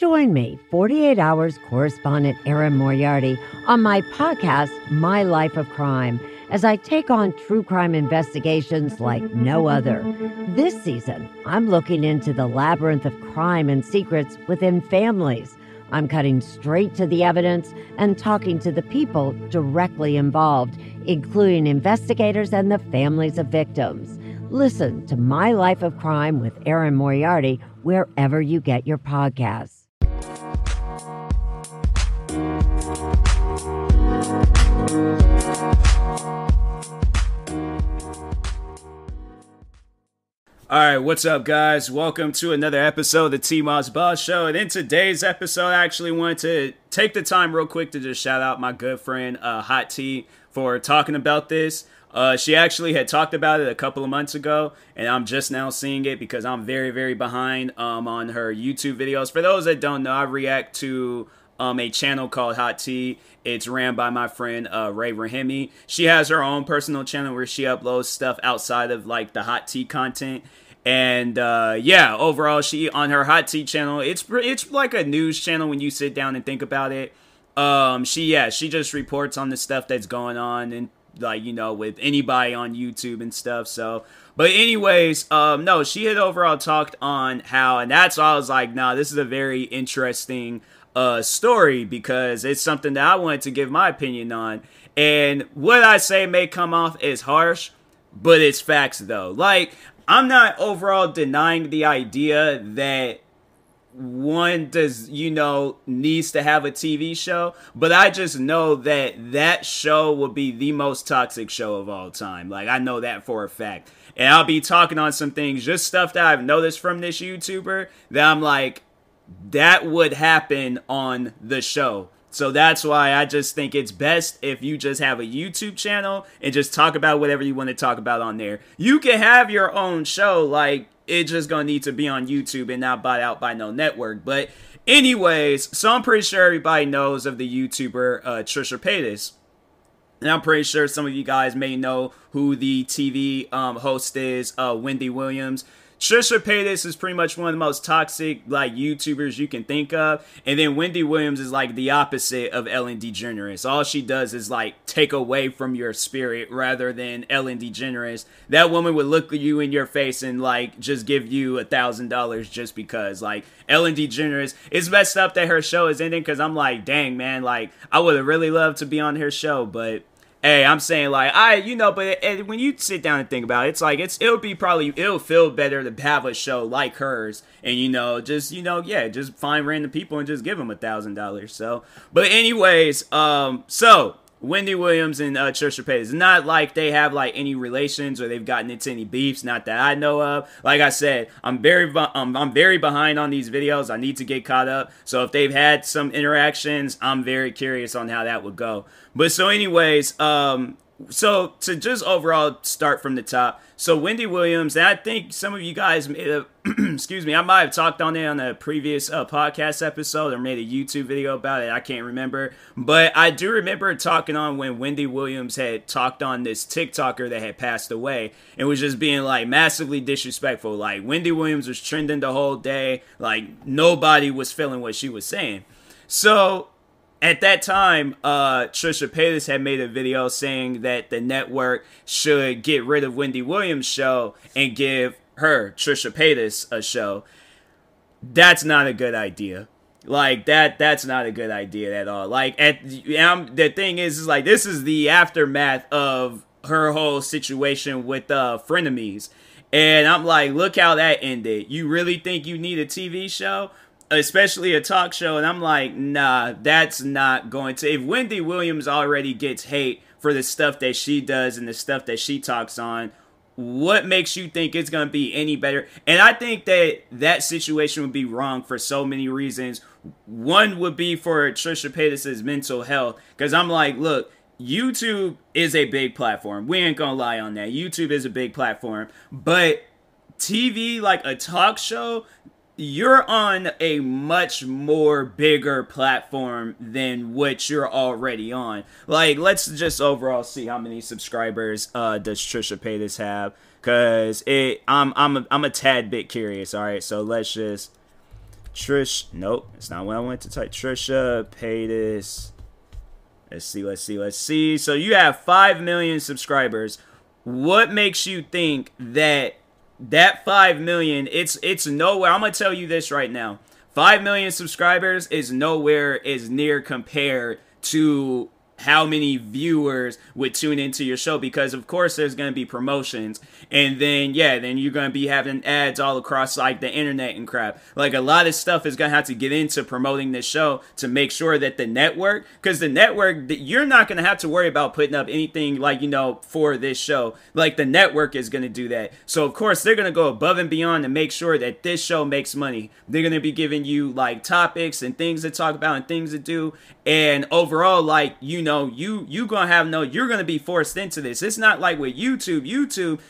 Join me, 48 Hours correspondent Erin Moriarty, on my podcast, My Life of Crime, as I take on true crime investigations like no other. This season, I'm looking into the labyrinth of crime and secrets within families. I'm cutting straight to the evidence and talking to the people directly involved, including investigators and the families of victims. Listen to My Life of Crime with Erin Moriarty wherever you get your podcasts. Alright, what's up guys? Welcome to another episode of the TMossBoss Show. And in today's episode, I actually wanted to take the time real quick to just shout out my good friend Hot T for talking about this. She actually had talked about it a couple of months ago, and I'm just now seeing it because I'm very behind on her YouTube videos. For those that don't know, I react to a channel called Hot Tea. It's ran by my friend Ray Rahimi. She has her own personal channel where she uploads stuff outside of like the Hot Tea content. And yeah, overall, she on her Hot Tea channel, it's like a news channel when you sit down and think about it. She just reports on the stuff that's going on and like, you know, with anybody on YouTube and stuff. So, but anyways, no, she had overall talked on how, and that's why I was like, nah, this is a very interesting story because it's something that I wanted to give my opinion on. And what I say may come off as harsh, but it's facts though. Like, I'm not overall denying the idea that one does, you know, needs to have a TV show, but I just know that that show will be the most toxic show of all time. Like, I know that for a fact. And I'll be talking on some things, just stuff that I've noticed from this YouTuber that I'm like, that would happen on the show. So that's why I just think it's best if you just have a YouTube channel and just talk about whatever you want to talk about on there. You can have your own show, like, it's just gonna need to be on YouTube and not bought out by no network. But anyways, so I'm pretty sure everybody knows of the YouTuber Trisha Paytas. And I'm pretty sure some of you guys may know who the TV host is, Wendy Williams. Trisha Paytas is pretty much one of the most toxic, like, YouTubers you can think of. And then Wendy Williams is, like, the opposite of Ellen DeGeneres. All she does is, like, take away from your spirit rather than Ellen DeGeneres. That woman would look at you in your face and, like, just give you $1,000 just because. Like, Ellen DeGeneres, it's messed up that her show is ending because I'm like, dang, man, like, I would have really loved to be on her show, but hey, I'm saying, like, but when you sit down and think about it, it's like, it'll feel better to have a show like hers and, just find random people and just give them $1,000. So, but anyways, so Wendy Williams and Trisha Paytas, it's not like they have like any relations or they've gotten into any beefs, not that I know of. Like I said, I'm very behind on these videos. I need to get caught up. So if they've had some interactions, I'm very curious on how that would go. But so anyways, so to just overall start from the top. So Wendy Williams, and I think some of you guys may have, excuse me, I might have talked on it on a previous podcast episode or made a YouTube video about it. I can't remember. But I do remember talking on when Wendy Williams had talked on this TikToker that had passed away and was just being like massively disrespectful. Like Wendy Williams was trending the whole day. Like nobody was feeling what she was saying. So at that time, Trisha Paytas had made a video saying that the network should get rid of Wendy Williams' show and give her, Trisha Paytas, a show. That's not a good idea. Like, that's not a good idea at all. Like, the thing is like, this is the aftermath of her whole situation with frenemies. And I'm like, look how that ended. You really think you need a TV show? Especially a talk show, and I'm like, nah, that's not going to. If Wendy Williams already gets hate for the stuff that she does and the stuff that she talks on, what makes you think it's going to be any better? And I think that situation would be wrong for so many reasons. One would be for Trisha Paytas' mental health, because I'm like, look, YouTube is a big platform. We ain't going to lie on that. YouTube is a big platform, but TV, like a talk show, you're on a much more bigger platform than what you're already on. Like, let's just overall see how many subscribers does Trisha Paytas have, because I'm a tad bit curious. All right, so let's just Nope, it's not what I wanted to type. Trisha Paytas. Let's see. So you have 5 million subscribers. What makes you think that 5 million, it's nowhere. I'm going to tell you this right now. 5 million subscribers is nowhere as near compared to how many viewers would tune into your show, because of course there's going to be promotions, and then you're going to be having ads all across like the internet and crap. Like a lot of stuff is going to have to get into promoting this show to make sure that the network, because the network, you're not going to have to worry about putting up anything like, for this show. Like the network is going to do that. So of course they're going to go above and beyond to make sure that this show makes money. They're going to be giving you like topics and things to talk about and things to do, and overall, like, you're gonna be forced into this. It's not like with YouTube,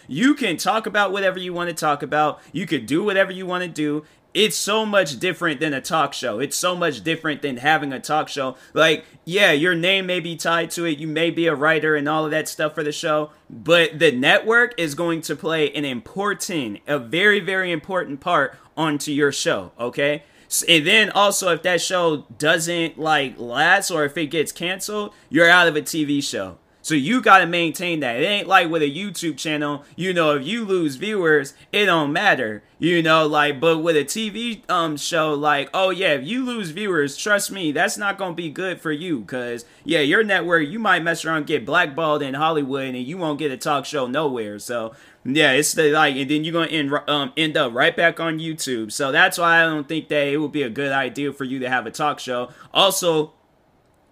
you can talk about whatever you want to talk about. You could do whatever you want to do. It's so much different than a talk show. It's so much different than having a talk show. Like, yeah, your name may be tied to it. You may be a writer and all of that stuff for the show. But the network is going to play a very, very important part onto your show, okay? And then also, if that show doesn't like last, or if it gets canceled, you're out of a TV show. So you got to maintain that. It ain't like with a YouTube channel, if you lose viewers, it don't matter, but with a TV show, like, oh yeah, if you lose viewers, trust me, that's not going to be good for you, because yeah, your network, you might mess around and get blackballed in Hollywood and you won't get a talk show nowhere. So yeah, it's and then you're gonna end up right back on YouTube. So that's why I don't think that it would be a good idea for you to have a talk show. Also,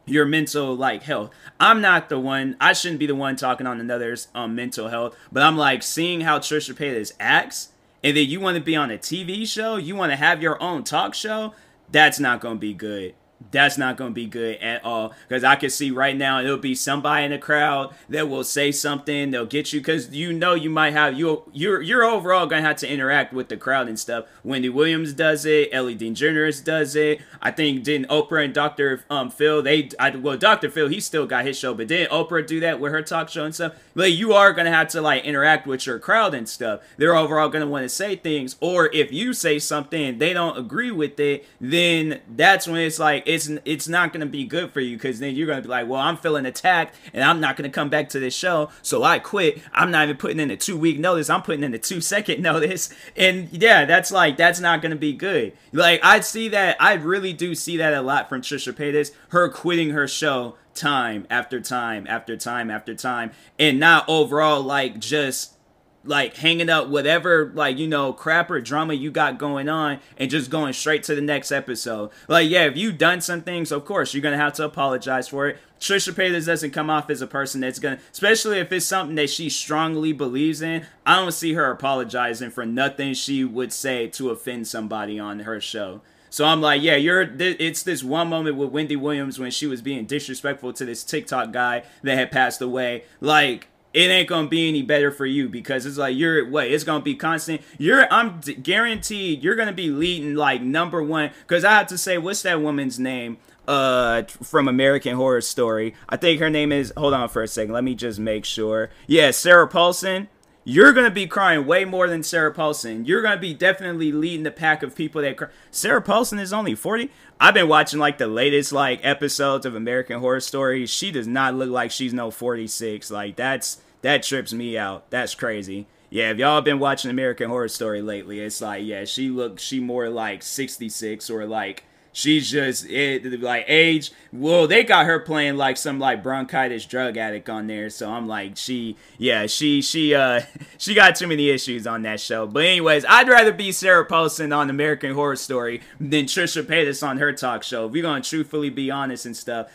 your mental health. I'm not the one. I shouldn't be the one talking on another's mental health. But I'm like, seeing how Trisha Paytas acts, and then you want to be on a TV show, you want to have your own talk show. That's not gonna be good. That's not going to be good at all, because I can see right now it'll be somebody in the crowd that will say something. They'll get you, because you might have you're overall going to have to interact with the crowd and stuff. Wendy Williams does it. Ellie DeGeneres does it. I think didn't Oprah and Dr. Phil, Dr. Phil, he still got his show, but didn't Oprah do that with her talk show and stuff? Like, you are going to have to interact with your crowd and stuff. They're overall going to want to say things, or if you say something and they don't agree with it, then that's when it's like, it's not going to be good for you, because then you're going to be like, well, I'm feeling attacked and I'm not going to come back to this show, so I quit. I'm not even putting in a 2-week notice. I'm putting in a 2-second notice. And yeah, that's not going to be good. Like, I really do see that a lot from Trisha Paytas, her quitting her show time after time after time after time, and not overall just hanging up whatever crap or drama you got going on and just going straight to the next episode. Yeah, if you've done some things, of course you're gonna have to apologize for it. Trisha Paytas doesn't come off as a person that's gonna, especially if it's something that she strongly believes in, I don't see her apologizing for nothing she would say to offend somebody on her show. So I'm like, yeah, it's this one moment with Wendy Williams when she was being disrespectful to this TikTok guy that had passed away. It ain't gonna be any better for you, because it's it's gonna be constant. I'm guaranteed you're gonna be leading number one, because I have to say, what's that woman's name from American Horror Story? I think her name is, hold on for a second, let me just make sure. Yeah, Sarah Paulson. You're going to be crying way more than Sarah Paulson. You're going to be definitely leading the pack of people that cry. Sarah Paulson is only 40. I've been watching the latest episodes of American Horror Story. She does not look like she's no 46. That trips me out. That's crazy. Yeah, if y'all been watching American Horror Story lately, it's she more like 66, or she's just age. Well, they got her playing some bronchitis drug addict on there, so I'm she got too many issues on that show. But anyways, I'd rather be Sarah Paulson on American Horror Story than Trisha Paytas on her talk show, if we're gonna truthfully be honest and stuff.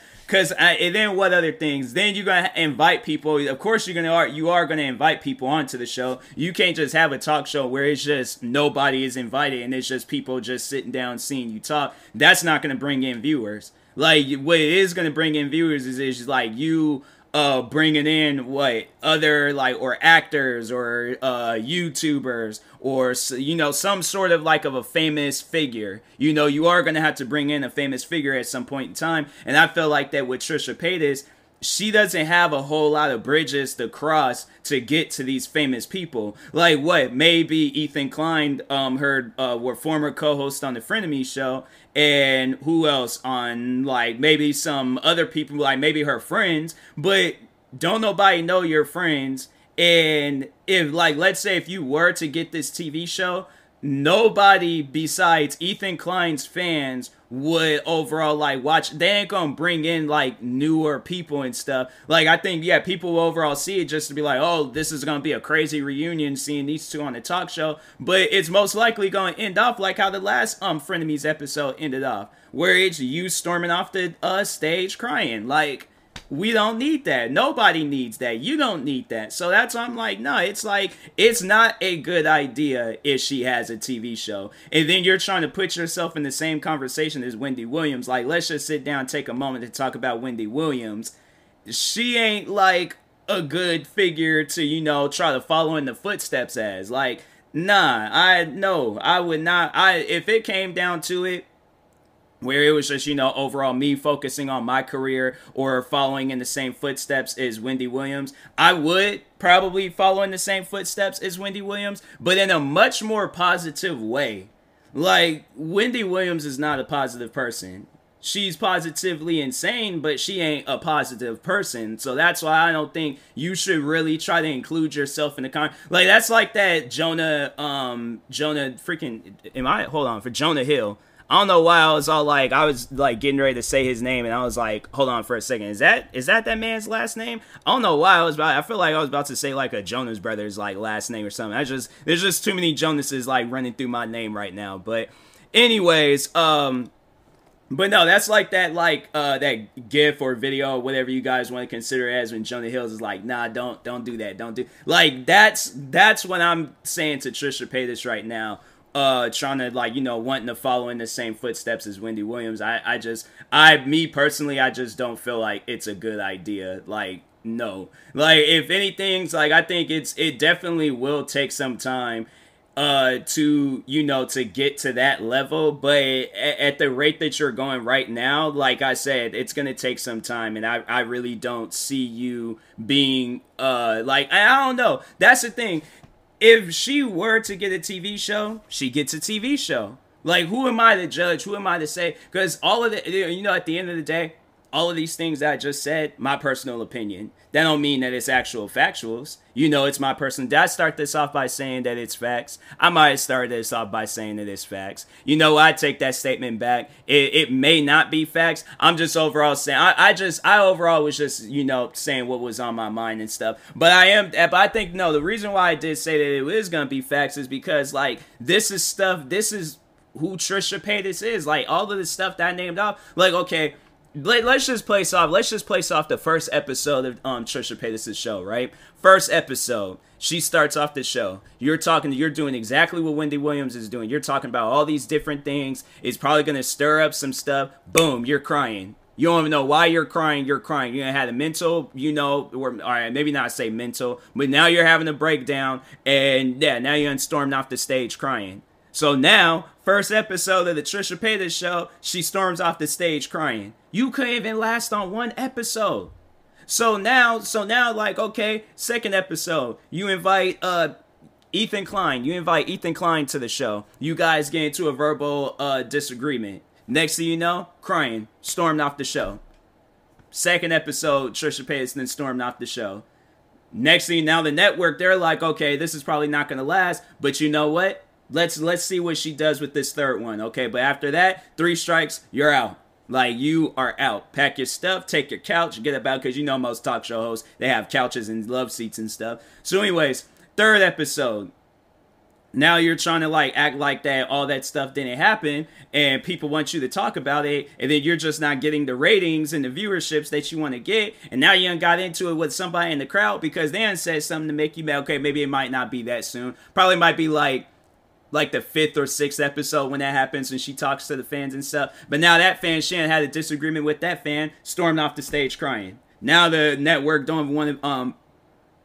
And then what other things? Then you're gonna invite people. Of course, you are gonna invite people onto the show. You can't just have a talk show where it's just nobody is invited and it's just people just sitting down seeing you talk. That's not gonna bring in viewers. What it is gonna bring in viewers is you bringing in other or actors or YouTubers or some sort of a famous figure. You are going to have to bring in a famous figure at some point in time, and I feel like that with Trisha Paytas, she doesn't have a whole lot of bridges to cross to get to these famous people. Like what? Maybe Ethan Klein, were former co-host on the Frenemy show, and who else on, like, maybe some other people, like maybe her friends, but don't nobody know your friends. And if, like, let's say if you were to get this TV show, nobody besides Ethan Klein's fans would overall like watch. They ain't gonna bring in like newer people and stuff. Like, I think, yeah, people will overall see it just to be like, oh, this is gonna be a crazy reunion seeing these two on the talk show. But it's most likely gonna end off like how the last Frenemies episode ended off, where it's you storming off the stage crying. Like, we don't need that. Nobody needs that. You don't need that. So that's why I'm like, no, it's like, it's not a good idea if she has a TV show. And then you're trying to put yourself in the same conversation as Wendy Williams. Like, let's just sit down and take a moment to talk about Wendy Williams. She ain't like a good figure to, you know, try to follow in the footsteps as. Like, nah, I would not. If it came down to it, where it was just, you know, overall me focusing on my career or following in the same footsteps as Wendy Williams, I would probably follow in the same footsteps as Wendy Williams, but in a much more positive way. Like, Wendy Williams is not a positive person. She's positively insane, but she ain't a positive person. So that's why I don't think you should really try to include yourself in the like, that's like that Jonah Hill. I don't know why I was all like, I was like getting ready to say his name, and I was like, hold on for a second, is that man's last name? I don't know why I feel like I was about to say like a Jonas Brothers like last name or something. There's just too many Jonases like running through my name right now. But anyways, but no, that's like that GIF or video or whatever you guys want to consider it as, when Jonah Hills is like, nah, don't do that, like, that's what I'm saying to Trisha Paytas right now. Trying to, like, you know, wanting to follow in the same footsteps as Wendy Williams. Me personally, I just don't feel like it's a good idea. Like, no. Like, if anything's, like, I think it definitely will take some time to, you know, to get to that level, but at the rate that you're going right now, like I said, it's gonna take some time, and I really don't see you being like, I don't know. That's the thing. If she were to get a TV show, she gets a TV show. Like, who am I to judge? Who am I to say? Because all of the, you know, at the end of the day, all of these things that I just said, my personal opinion. That don't mean that it's actual factuals. You know, it's my personal. Did I start this off by saying that it's facts? I might have started this off by saying that it's facts. You know, I take that statement back. It may not be facts. I'm just overall saying, I overall was just, you know, saying what was on my mind and stuff. But I think, no, the reason why I did say that it is going to be facts is because, like, this is who Trisha Paytas is. Like, all of the stuff that I named off, like, okay, let's just place off the first episode of Trisha Paytas' show, right? First episode, she starts off the show. You're doing exactly what Wendy Williams is doing. You're talking about all these different things. It's probably going to stir up some stuff. Boom, you're crying. You don't even know why you're crying. You're crying. You had a mental, you know, or all right, maybe not say mental, but now you're having a breakdown, and yeah, now you're stormed off the stage crying. So now, first episode of the Trisha Paytas show, she storms off the stage crying. You couldn't even last on one episode. So now, like, okay, second episode, you invite Ethan Klein. You invite Ethan Klein to the show. You guys get into a verbal disagreement. Next thing you know, crying, stormed off the show. Second episode, Trisha Paytas then stormed off the show. Next thing, now the network, they're like, okay, this is probably not going to last, but you know what? Let's see what she does with this third one, okay? But after that, 3 strikes, you're out. Like, you are out. Pack your stuff, take your couch, get about, because you know most talk show hosts, they have couches and love seats and stuff. So anyways, third episode. Now you're trying to, like, act like that all that stuff didn't happen, and people want you to talk about it, and then you're just not getting the ratings and the viewerships that you want to get, and now you done got into it with somebody in the crowd because they done said something to make you mad. Okay, maybe it might not be that soon. Probably might be like the 5th or 6th episode when that happens, and she talks to the fans and stuff. But now that fan, she had a disagreement with that fan, stormed off the stage crying. Now the network don't even want to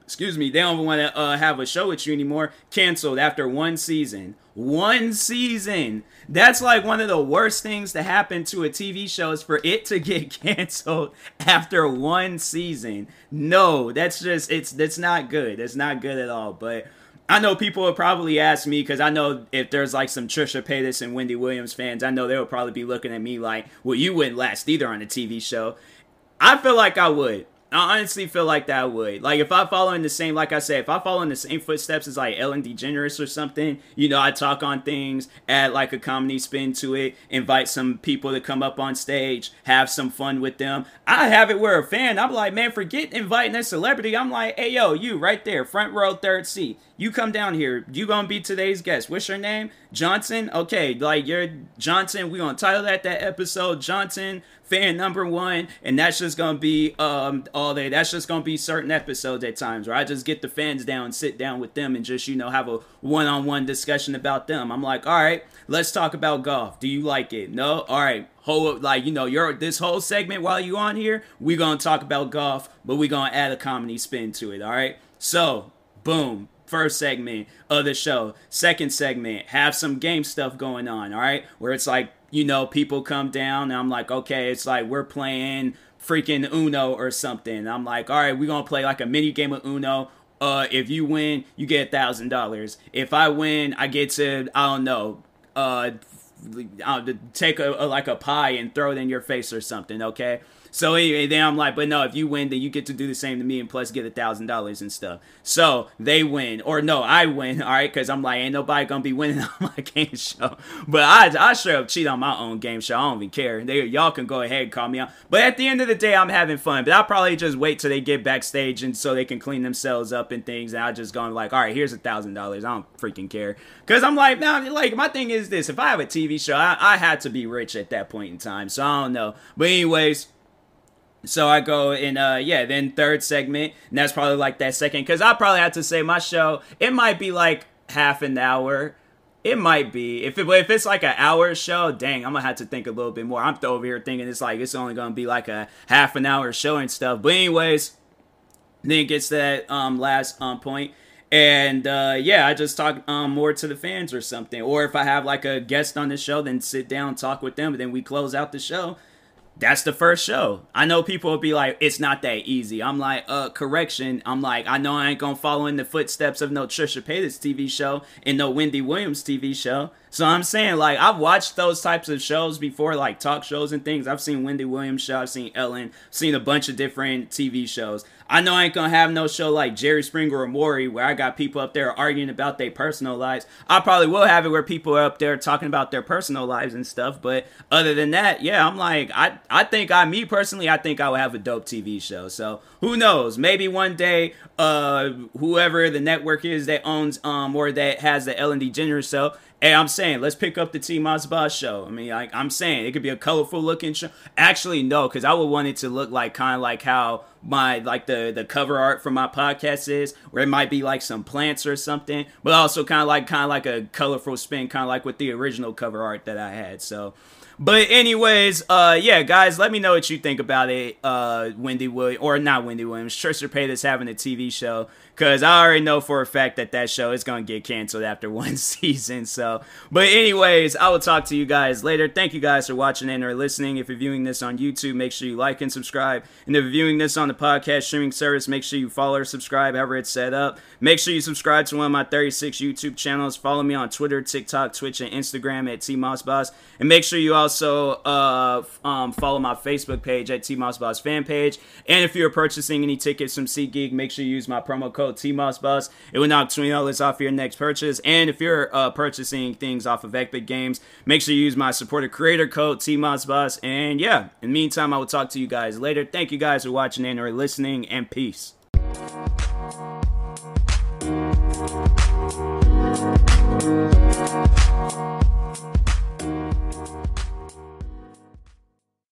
excuse me, they don't want to have a show with you anymore. Canceled after 1 season. 1 season. That's like one of the worst things to happen to a TV show is for it to get canceled after 1 season. No, that's not good. It's not good at all. But I know people will probably ask me, because I know if there's like some Trisha Paytas and Wendy Williams fans, I know they would probably be looking at me like, well, you wouldn't last either on a TV show. I feel like I would. I honestly feel like that I would. Like, if I follow in the same, like I said, if I follow in the same footsteps as like Ellen DeGeneres or something, you know, I talk on things, add like a comedy spin to it, invite some people to come up on stage, have some fun with them. I have it where a fan, I'm like, man, forget inviting a celebrity. I'm like, hey, yo, you right there, front row, third seat. You come down here. You gonna be today's guest. What's your name? Johnson? Okay, like, you're Johnson. We gonna title that episode Johnson fan number 1, and that's just gonna be all day. That's just gonna be certain episodes at times where I just get the fans down, sit down with them, and just, you know, have a one-on-one discussion about them. I'm like, all right, let's talk about golf. Do you like it? No? All right. Like, you know, this whole segment while you on here, we gonna talk about golf, but we gonna add a comedy spin to it. All right. So, boom. First segment of the show. Second segment, have some game stuff going on, all right? Where it's like, you know, people come down, and I'm like, okay, it's like we're playing freaking Uno or something. I'm like, all right, we're going to play like a mini game of Uno. If you win, you get $1,000. If I win, I get to, I don't know, take like a pie and throw it in your face or something, okay? So anyway, then I'm like, but no, if you win, then you get to do the same to me and plus get $1,000 and stuff. So they win, or no, I win, all right? Because I'm like, ain't nobody gonna be winning on my game show. But I straight up cheat on my own game show. I don't even care. Y'all can go ahead and call me out. But at the end of the day, I'm having fun. But I'll probably just wait till they get backstage and so they can clean themselves up and things. And I'll just go like, all right, here's $1,000. I don't freaking care. Because I'm like, now, like, my thing is this. If I have a TV show, I had to be rich at that point in time. So I don't know. But anyways, so I go and, then third segment, and that's probably like that second, because I probably have to say my show, it might be like half an hour. It might be. If it's like an hour show, dang, I'm going to have to think a little bit more. I'm over here thinking it's like, it's only going to be like a half an hour show and stuff. But anyways, then it gets to that last point. And, I just talk more to the fans or something. Or if I have like a guest on the show, then sit down, talk with them, and then we close out the show. That's the first show. I know people will be like, it's not that easy. I'm like, correction. I'm like, I know I ain't gonna follow in the footsteps of no Trisha Paytas TV show and no Wendy Williams TV show. So I'm saying, like, I've watched those types of shows before, like talk shows and things. I've seen Wendy Williams show, I've seen Ellen, seen a bunch of different TV shows. I know I ain't gonna have no show like Jerry Springer or Maury where I got people up there arguing about their personal lives. I probably will have it where people are up there talking about their personal lives and stuff. But other than that, yeah, I'm like, I think I would have a dope TV show. So who knows? Maybe one day, whoever the network is that owns or that has the Ellen DeGeneres show, hey, I'm saying, let's pick up the TMossBoss show. I mean, like, I'm saying, it could be a colorful looking show. Actually, no, because I would want it to look like kind of like how my, like, the cover art for my podcast is, where it might be like some plants or something, but also kind of like a colorful spin, kind of like with the original cover art that I had. So, but anyways, guys, let me know what you think about it. Wendy Williams, or not Wendy Williams, Trisha Paytas having a TV show, because I already know for a fact that show is going to get canceled after 1 season. So, but anyways, I will talk to you guys later. Thank you guys for watching and or listening. If you're viewing this on YouTube, make sure you like and subscribe. And if you're viewing this on the podcast streaming service, make sure you follow or subscribe, however it's set up. Make sure you subscribe to one of my 36 YouTube channels. Follow me on Twitter, TikTok, Twitch, and Instagram at TMossBoss. And make sure you also follow my Facebook page at TMossBoss fan page. And if you're purchasing any tickets from SeatGeek, make sure you use my promo code TMossBoss. It will knock $20 off your next purchase. And if you're purchasing things off of Epic Games, make sure you use my supporter creator code TMossBoss. And yeah, in the meantime, I will talk to you guys later. Thank you guys for watching and or listening, and peace.